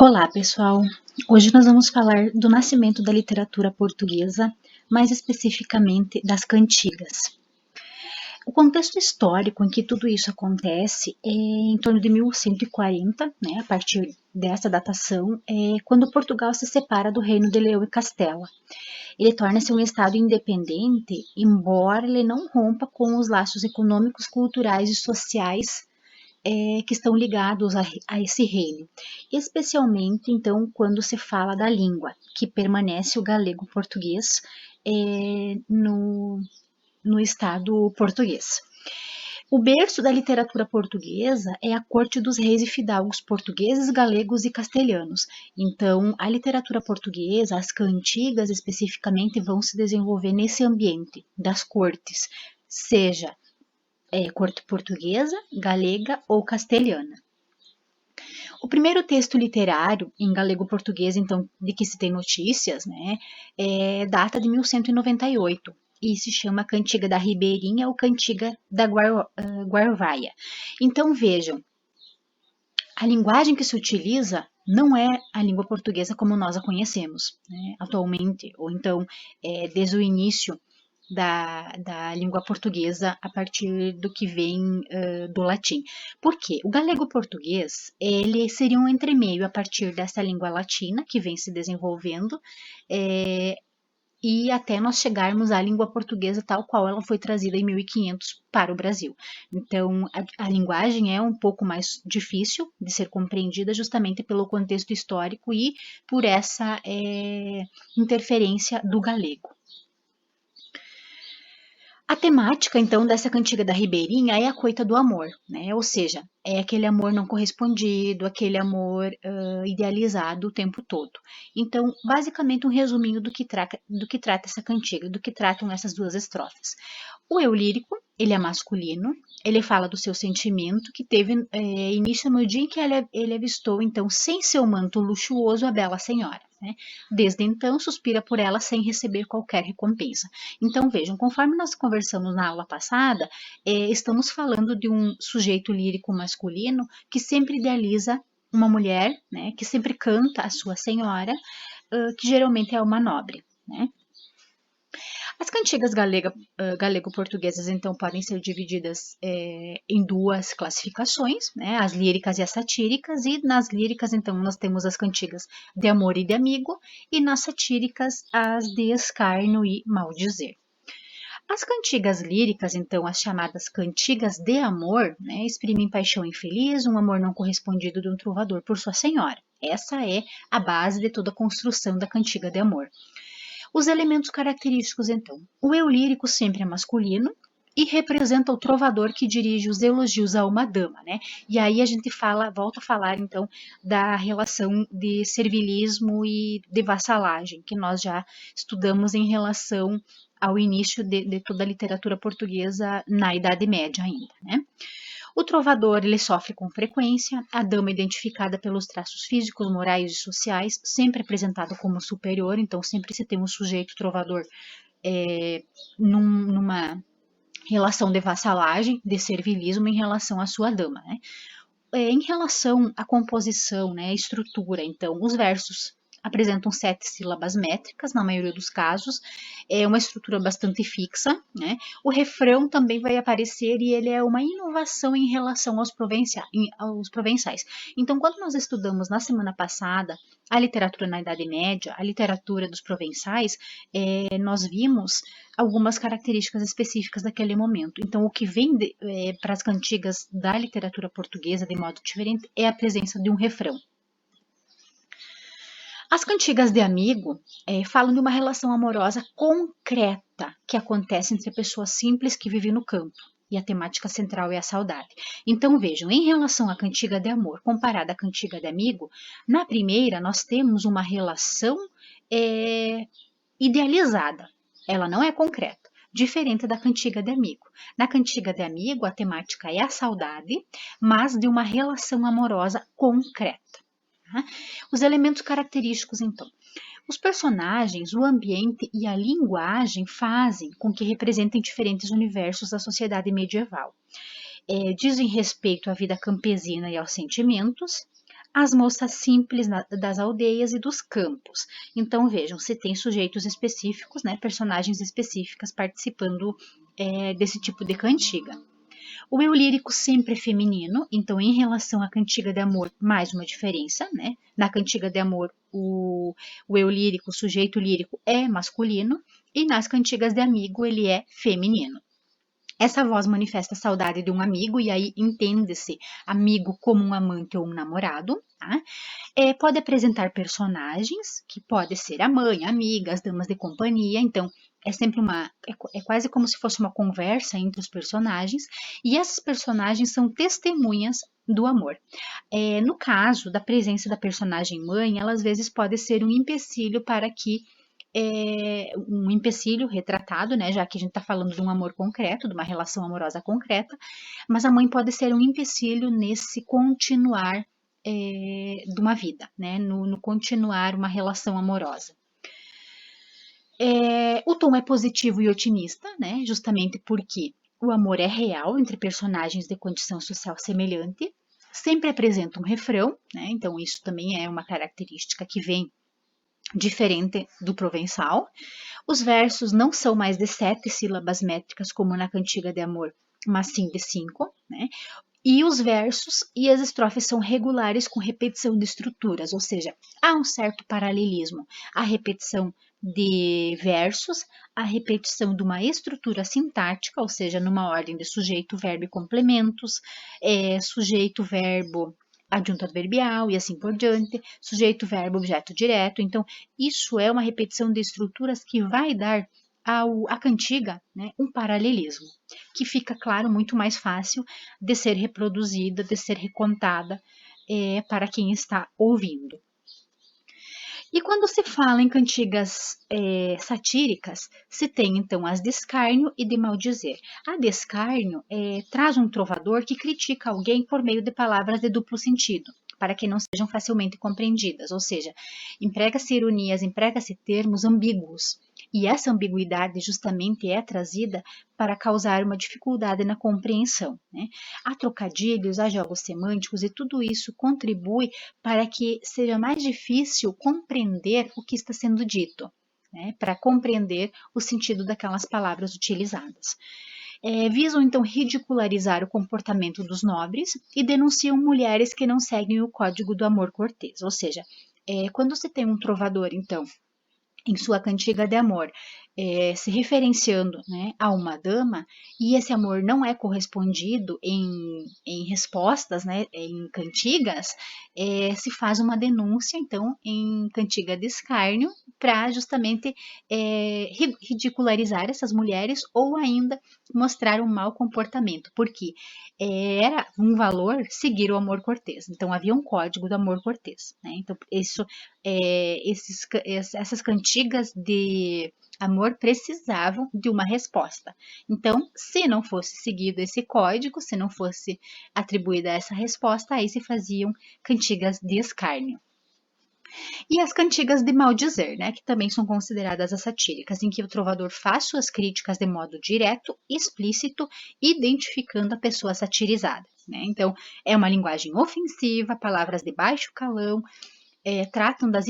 Olá, pessoal! Hoje nós vamos falar do nascimento da literatura portuguesa, mais especificamente das cantigas. O contexto histórico em que tudo isso acontece é em torno de 1140, né, a partir dessa datação, quando Portugal se separa do Reino de Leão e Castela. Ele torna-se um estado independente, embora ele não rompa com os laços econômicos, culturais e sociais que estão ligados a esse reino, especialmente então quando se fala da língua, que permanece o galego-português no estado português. O berço da literatura portuguesa é a corte dos reis e fidalgos portugueses, galegos e castelhanos. Então, a literatura portuguesa, as cantigas especificamente, vão se desenvolver nesse ambiente das cortes, seja corte portuguesa, galega ou castelhana. O primeiro texto literário em galego-português, então, de que se tem notícias, né, data de 1198 e se chama Cantiga da Ribeirinha ou Cantiga da Guarvaia. Então, vejam, a linguagem que se utiliza não é a língua portuguesa como nós a conhecemos, né, atualmente, ou então desde o início da língua portuguesa a partir do que vem do latim. Por quê? O galego-português ele seria um entremeio a partir dessa língua latina que vem se desenvolvendo e até nós chegarmos à língua portuguesa tal qual ela foi trazida em 1500 para o Brasil. Então, a linguagem é um pouco mais difícil de ser compreendida justamente pelo contexto histórico e por essa interferência do galego. A temática, então, dessa cantiga da Ribeirinha é a coita do amor, né? Ou seja, é aquele amor não correspondido, aquele amor idealizado o tempo todo. Então, basicamente, um resuminho do que trata essa cantiga, do que tratam essas duas estrofes. O eu lírico, ele é masculino, ele fala do seu sentimento que teve início no dia em que ele avistou, então, sem seu manto luxuoso, a bela senhora. Né? Desde então, suspira por ela sem receber qualquer recompensa. Então, vejam, conforme nós conversamos na aula passada, estamos falando de um sujeito lírico masculino que sempre idealiza uma mulher, né, que sempre canta a sua senhora, que geralmente é uma nobre. Né? As cantigas galego-portuguesas, então, podem ser divididas em duas classificações, né, as líricas e as satíricas, e nas líricas, então, nós temos as cantigas de amor e de amigo, e nas satíricas, as de escárnio e maldizer. As cantigas líricas, então, as chamadas cantigas de amor, né, exprimem paixão infeliz, um amor não correspondido de um trovador por sua senhora. Essa é a base de toda a construção da cantiga de amor. Os elementos característicos, então. O eu lírico sempre é masculino e representa o trovador que dirige os elogios a uma dama, né? E aí a gente volta a falar, então, da relação de servilismo e de vassalagem, que nós já estudamos em relação ao início de toda a literatura portuguesa na Idade Média ainda, né? O trovador ele sofre com frequência, a dama identificada pelos traços físicos, morais e sociais, sempre apresentado como superior, então sempre se tem um sujeito trovador numa relação de vassalagem, de servilismo em relação à sua dama. Né? Em relação à composição, né, a estrutura, então os versos apresentam 7 sílabas métricas, na maioria dos casos, é uma estrutura bastante fixa, né? O refrão também vai aparecer e ele é uma inovação em relação aos provençais. Então, quando nós estudamos na semana passada a literatura na Idade Média, a literatura dos provençais, nós vimos algumas características específicas daquele momento. Então, o que vem para as cantigas da literatura portuguesa, de modo diferente, é a presença de um refrão. As cantigas de amigo falam de uma relação amorosa concreta que acontece entre pessoas simples que vivem no campo. E a temática central é a saudade. Então vejam, em relação à cantiga de amor comparada à cantiga de amigo, na primeira nós temos uma relação idealizada. Ela não é concreta, diferente da cantiga de amigo. Na cantiga de amigo, a temática é a saudade, mas de uma relação amorosa concreta. Os elementos característicos, então. Os personagens, o ambiente e a linguagem fazem com que representem diferentes universos da sociedade medieval. Dizem respeito à vida campesina e aos sentimentos, as moças simples das aldeias e dos campos. Então vejam, se tem sujeitos específicos, né, personagens específicas participando desse tipo de cantiga. O eu lírico sempre é feminino, então em relação à cantiga de amor, mais uma diferença, né? Na cantiga de amor, o eu lírico, o sujeito lírico é masculino, e nas cantigas de amigo ele é feminino. Essa voz manifesta a saudade de um amigo, e aí entende-se amigo como um amante ou um namorado, tá? Pode apresentar personagens, que pode ser a mãe, a amiga, as damas de companhia, então é sempre é quase como se fosse uma conversa entre os personagens, e essas personagens são testemunhas do amor. No caso da presença da personagem mãe, ela às vezes pode ser um empecilho para que um empecilho retratado, né, já que a gente está falando de um amor concreto, de uma relação amorosa concreta, mas a mãe pode ser um empecilho nesse continuar de uma vida, né, no continuar uma relação amorosa. O tom é positivo e otimista, né, justamente porque o amor é real entre personagens de condição social semelhante, sempre apresenta um refrão, né, então isso também é uma característica que vem diferente do provençal. Os versos não são mais de 7 sílabas métricas como na cantiga de amor, mas sim de 5, né? E os versos e as estrofes são regulares com repetição de estruturas, ou seja, há um certo paralelismo. A repetição de versos, a repetição de uma estrutura sintática, ou seja, numa ordem de sujeito, verbo e complementos, sujeito, verbo, adjunto adverbial e assim por diante, sujeito, verbo, objeto direto. Então, isso é uma repetição de estruturas que vai dar à cantiga, né, um paralelismo, que fica, claro, muito mais fácil de ser reproduzida, de ser recontada para quem está ouvindo. E quando se fala em cantigas satíricas, se tem então as de escárnio e de maldizer. A de escárnio traz um trovador que critica alguém por meio de palavras de duplo sentido, para que não sejam facilmente compreendidas, ou seja, emprega-se ironias, emprega-se termos ambíguos, e essa ambiguidade justamente é trazida para causar uma dificuldade na compreensão, né? Há trocadilhos, há jogos semânticos e tudo isso contribui para que seja mais difícil compreender o que está sendo dito, né? Para compreender o sentido daquelas palavras utilizadas. Visam então ridicularizar o comportamento dos nobres e denunciam mulheres que não seguem o código do amor cortês, ou seja, quando se tem um trovador, então, em sua cantiga de amor, se referenciando, né, a uma dama, e esse amor não é correspondido em respostas, né, em cantigas, se faz uma denúncia, então, em cantiga de escárnio, para justamente ridicularizar essas mulheres ou ainda mostrar um mau comportamento, porque era um valor seguir o amor cortês, então havia um código do amor cortês, né? Então isso essas cantigas de amor precisavam de uma resposta. Então, se não fosse seguido esse código, se não fosse atribuída essa resposta, aí se faziam cantigas de escárnio. E as cantigas de maldizer, né, que também são consideradas as satíricas, em que o trovador faz suas críticas de modo direto, explícito, identificando a pessoa satirizada. Né? Então, é uma linguagem ofensiva, palavras de baixo calão, tratam das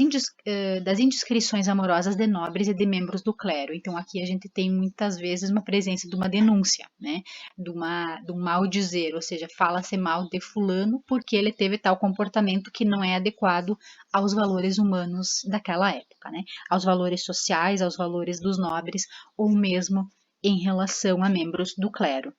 indiscrições amorosas de nobres e de membros do clero. Então, aqui a gente tem muitas vezes uma presença de uma denúncia, né? De um mal dizer, ou seja, fala-se mal de fulano porque ele teve tal comportamento que não é adequado aos valores humanos daquela época, né? Aos valores sociais, aos valores dos nobres, ou mesmo em relação a membros do clero.